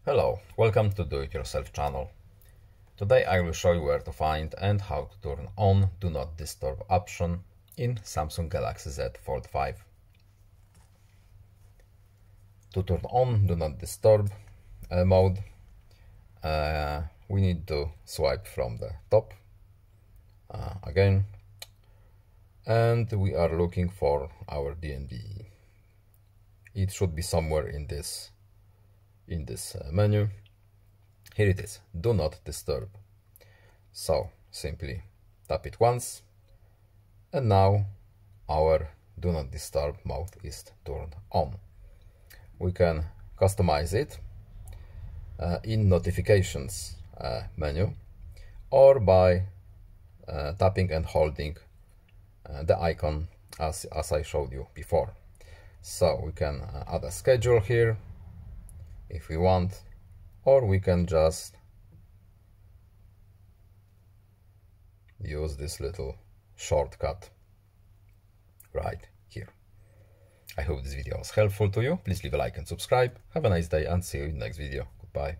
Hello, welcome to Do It Yourself channel. Today I will show you where to find and how to turn on Do Not Disturb option in Samsung Galaxy Z Fold5. To turn on Do Not Disturb mode, we need to swipe from the top again, and we are looking for our DNB. It should be somewhere in this menu. Here it is, Do Not Disturb. So simply tap it once, and now our Do Not Disturb mode is turned on. We can customize it in notifications menu, or by tapping and holding the icon as I showed you before. So we can add a schedule here if we want, or we can just use this little shortcut right here. I hope this video was helpful to you. Please leave a like and subscribe. Have a nice day and see you in the next video. Goodbye.